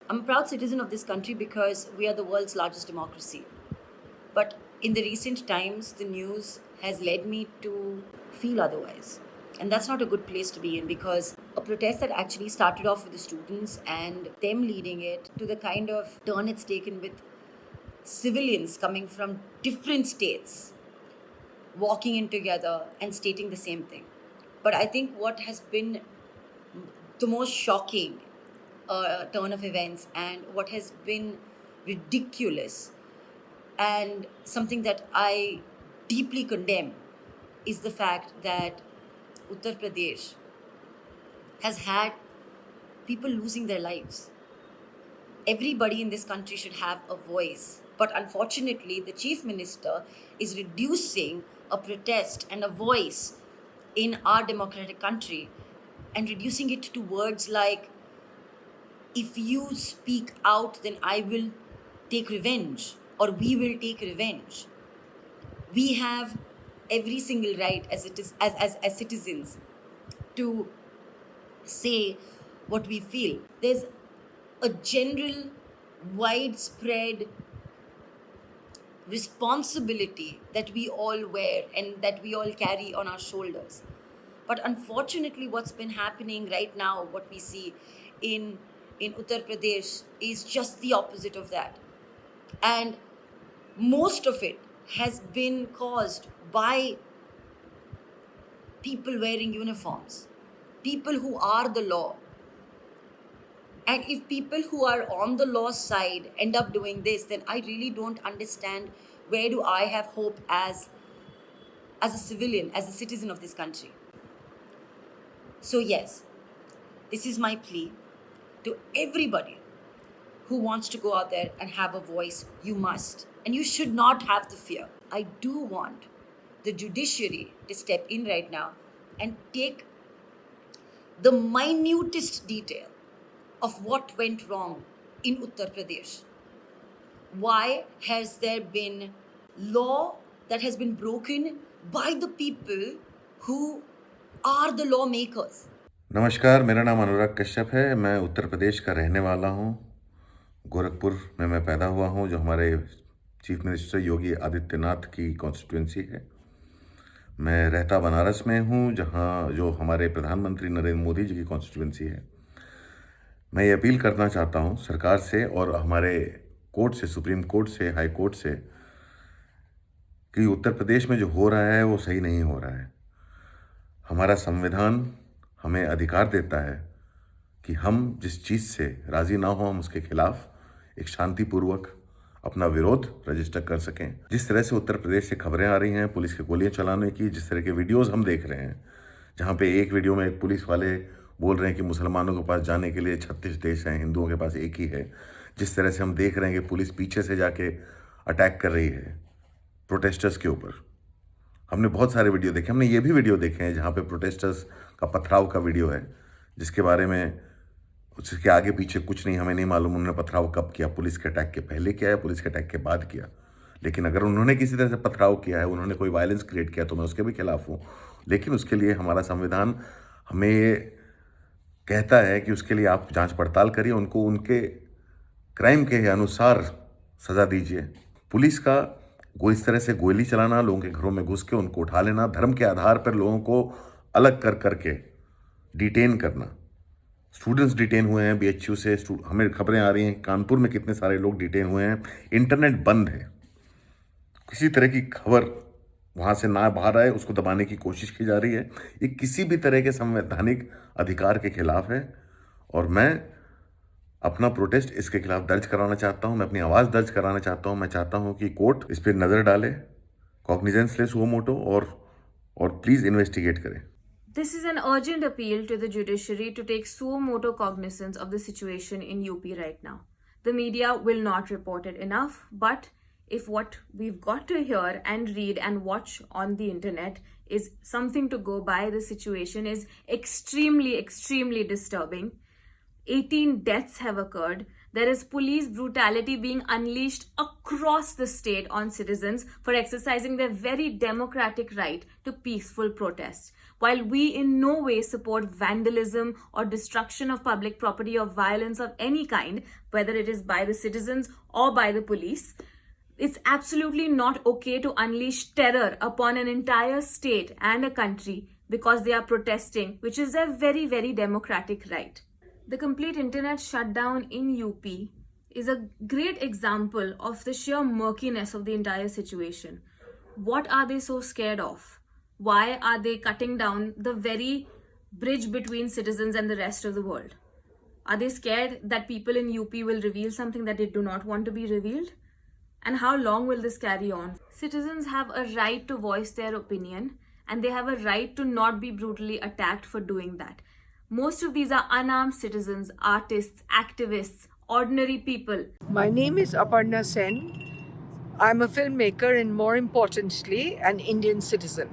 I'm a proud citizen of this country because we are the world's largest democracy. But in the recent times, the news has led me to feel otherwise. And that's not a good place to be in because a protest that actually started off with the students and them leading it to the kind of turn it's taken with civilians coming from different states walking in together and stating the same thing. But I think what has been the most shocking turn of events and what has been ridiculous and something that I deeply condemn is the fact that Uttar Pradesh has had people losing their lives. Everybody in this country should have a voice. But unfortunately, the chief minister is reducing a protest and a voice in our democratic country and reducing it to words like, if you speak out, then I will take revenge or we will take revenge. We have every single right as it is as citizens to say what we feel. There's a general, widespread responsibility that we all wear and that we all carry on our shoulders. But unfortunately, what's been happening right now, what we see in Uttar Pradesh, is just the opposite of that. And most of it has been caused by people wearing uniforms, people who are the law. And if people who are on the law side end up doing this, then I really don't understand where do I have hope as a civilian, as a citizen of this country. So yes, this is my plea to everybody who wants to go out there and have a voice. You must, and you should not have the fear. I do want the judiciary to step in right now and take the minutest detail of what went wrong in Uttar Pradesh. Why has there been law that has been broken by the people who are the lawmakers? नमस्कार, मेरा नाम अनुराग कश्यप है। मैं उत्तर प्रदेश का रहने वाला हूँ। गोरखपुर में मैं पैदा हुआ हूँ, जो हमारे चीफ मिनिस्टर योगी आदित्यनाथ की कॉन्स्टिट्यूंसी है। मैं रहता बनारस में हूँ, जहाँ जो हमारे प्रधानमंत्री नरेंद्र मोदी जी की कॉन्स्टिट्यूंसी है। मैं ये अपील करना चाहता हूँ सरकार से और हमारे कोर्ट से, सुप्रीम कोर्ट से, हाई कोर्ट से, कि उत्तर प्रदेश में जो हो रहा है वो सही नहीं हो रहा है। हमारा संविधान हमें अधिकार देता है कि हम जिस चीज़ से राज़ी ना हो, हम उसके खिलाफ एक शांतिपूर्वक अपना विरोध रजिस्टर कर सकें। जिस तरह से उत्तर प्रदेश से खबरें आ रही हैं पुलिस के गोलियां चलाने की, जिस तरह के वीडियोस हम देख रहे हैं, जहां पे एक वीडियो में एक पुलिस वाले बोल रहे हैं कि मुसलमानों के पास जाने के लिए 36 देश हैं, हिंदुओं के पास एक ही है। जिस तरह से हम देख रहे हैं कि पुलिस पीछे से जाके अटैक कर रही है प्रोटेस्टर्स के ऊपर। हमने बहुत सारे वीडियो देखे, हमने ये भी वीडियो देखे हैं जहाँ पे प्रोटेस्टर्स का पथराव का वीडियो है, जिसके बारे में उसके आगे पीछे कुछ नहीं, हमें नहीं मालूम उन्होंने पथराव कब किया, पुलिस के अटैक के पहले किया या पुलिस के अटैक के बाद किया। लेकिन अगर उन्होंने किसी तरह से पथराव किया है, उन्होंने कोई वायलेंस क्रिएट किया, तो मैं उसके भी खिलाफ हूँ। लेकिन उसके लिए हमारा संविधान हमें ये कहता है कि उसके लिए आप जांच पड़ताल करिए, उनको उनके क्राइम के अनुसार सज़ा दीजिए। पुलिस का इस तरह से गोली चलाना, लोगों के घरों में घुस के उनको उठा लेना, धर्म के आधार पर लोगों को अलग कर करके डिटेन करना। स्टूडेंट्स डिटेन हुए हैं बीएचयू से, हमें खबरें आ रही हैं कानपुर में कितने सारे लोग डिटेन हुए हैं। इंटरनेट बंद है, किसी तरह की खबर वहाँ से ना बाहर आए, उसको दबाने की कोशिश की जा रही है। ये किसी भी तरह के संवैधानिक अधिकार के खिलाफ है और मैं अपना प्रोटेस्ट इसके खिलाफ दर्ज कराना चाहता हूं। मैं अपनी आवाज़ दर्ज कराना चाहता हूं। मैं चाहता हूं कि कोर्ट इस पर नज़र डाले, कॉग्निजेंस ले सुओ मोटो और प्लीज़ इन्वेस्टिगेट करें। This is an urgent appeal to the judiciary to take suo moto cognizance of the situation in UP right now. The media will not report it enough, but if what we've got to hear and read and watch on the internet is something to go by, the situation is extremely, extremely disturbing. 18 deaths have occurred. There is police brutality being unleashed across the state on citizens for exercising their very democratic right to peaceful protest. while we in no way support vandalism or destruction of public property or violence of any kind, whether it is by the citizens or by the police, it's absolutely not okay to unleash terror upon an entire state and a country because they are protesting, which is their very, very democratic right. The complete internet shutdown in UP is a great example of the sheer murkiness of the entire situation. What are they so scared of? Why are they cutting down the very bridge between citizens and the rest of the world? Are they scared that people in UP will reveal something that they do not want to be revealed? And how long will this carry on? Citizens have a right to voice their opinion, and they have a right to not be brutally attacked for doing that. Most of these are unarmed citizens, artists, activists, ordinary people. My name is Aparna Sen. I'm a filmmaker and, more importantly, an Indian citizen.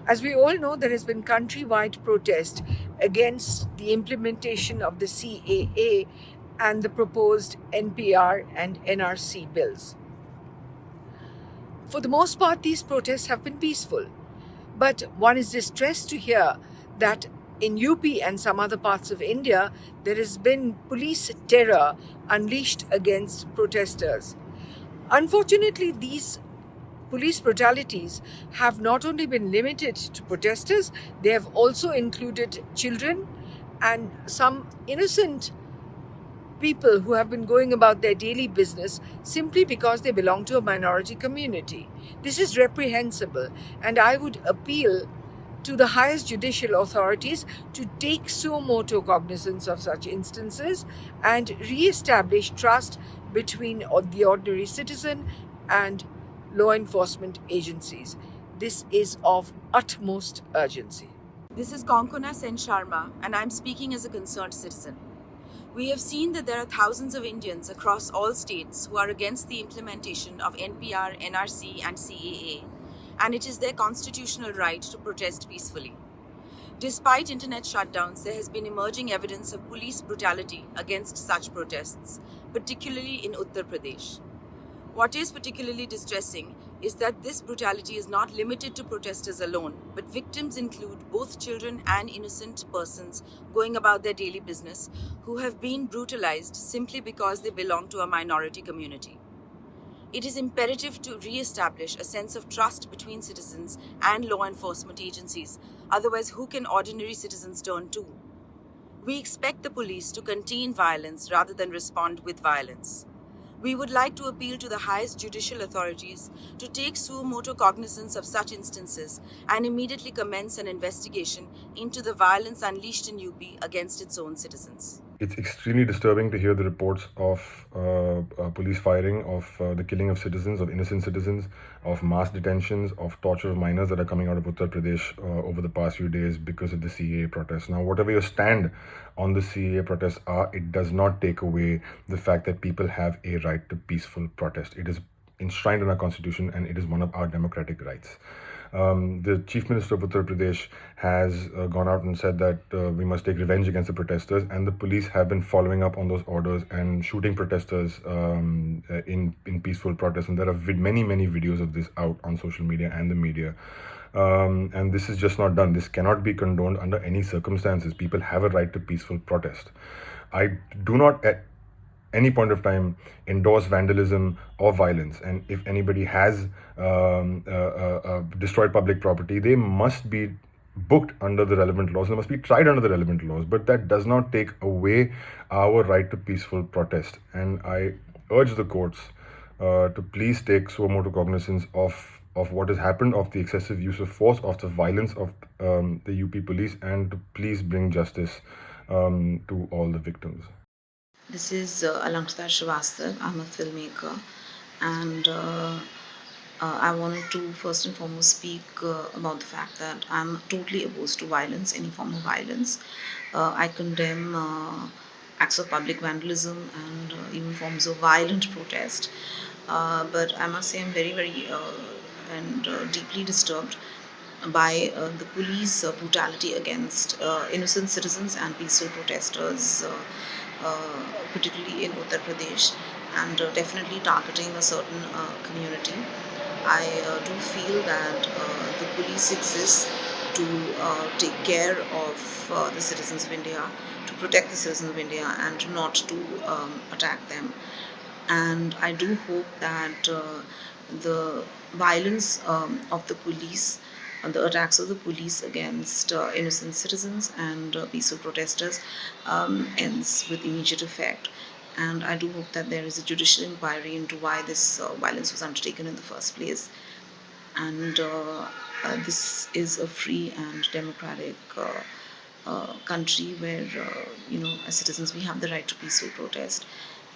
As we all know, there has been countrywide protest against the implementation of the CAA and the proposed NPR and NRC bills. For the most part, these protests have been peaceful, but one is distressed to hear that in UP and some other parts of India, there has been police terror unleashed against protesters. Unfortunately, these police brutalities have not only been limited to protesters, they have also included children and some innocent people who have been going about their daily business simply because they belong to a minority community. This is reprehensible, and I would appeal to the highest judicial authorities to take suo motu cognizance of such instances and re-establish trust between the ordinary citizen and law enforcement agencies. This is of utmost urgency. This is Konkona Sen Sharma, and I'm speaking as a concerned citizen. We have seen that there are thousands of Indians across all states who are against the implementation of NPR, NRC, and CAA, and it is their constitutional right to protest peacefully. Despite internet shutdowns, there has been emerging evidence of police brutality against such protests, particularly in Uttar Pradesh. What is particularly distressing is that this brutality is not limited to protesters alone, but victims include both children and innocent persons going about their daily business who have been brutalized simply because they belong to a minority community. It is imperative to re-establish a sense of trust between citizens and law enforcement agencies. Otherwise, who can ordinary citizens turn to? We expect the police to contain violence rather than respond with violence. We would like to appeal to the highest judicial authorities to take suo motu cognizance of such instances and immediately commence an investigation into the violence unleashed in UP against its own citizens. It's extremely disturbing to hear the reports of police firing, of the killing of citizens, of innocent citizens, of mass detentions, of torture of minors that are coming out of Uttar Pradesh over the past few days because of the CAA protests. Now, whatever your stand on the CAA protests are, it does not take away the fact that people have a right to peaceful protest. It is enshrined in our constitution and it is one of our democratic rights. The Chief Minister of Uttar Pradesh has gone out and said that we must take revenge against the protesters, and the police have been following up on those orders and shooting protesters in peaceful protests. And there are many videos of this out on social media and the media. And this is just not done. This cannot be condoned under any circumstances. People have a right to peaceful protest. I do not at any point of time endorse vandalism or violence, and if anybody has destroyed public property, they must be booked under the relevant laws. They must be tried under the relevant laws, but that does not take away our right to peaceful protest. And I urge the courts to please take suo motu cognizance of what has happened, of the excessive use of force, of the violence of the UP police, and to please bring justice to all the victims. This is Alankita Srivastava. I'm a filmmaker, and I wanted to first and foremost speak about the fact that I'm totally opposed to violence, any form of violence. I condemn acts of public vandalism and even forms of violent protest. But I must say I'm very and deeply disturbed by the police brutality against innocent citizens and peaceful protesters, particularly in Uttar Pradesh, and definitely targeting a certain community. I do feel that the police exists to take care of the citizens of India, to protect the citizens of India, and not to attack them. And I do hope that the violence of the police, the attacks of the police against innocent citizens and peaceful protesters ends with immediate effect. And I do hope that there is a judicial inquiry into why this violence was undertaken in the first place. And this is a free and democratic country where, as citizens, we have the right to peaceful protest.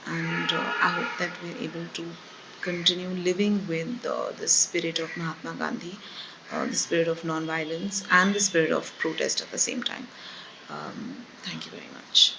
And I hope that we're able to continue living with the spirit of Mahatma Gandhi, the spirit of non-violence, and the spirit of protest at the same time. Thank you very much.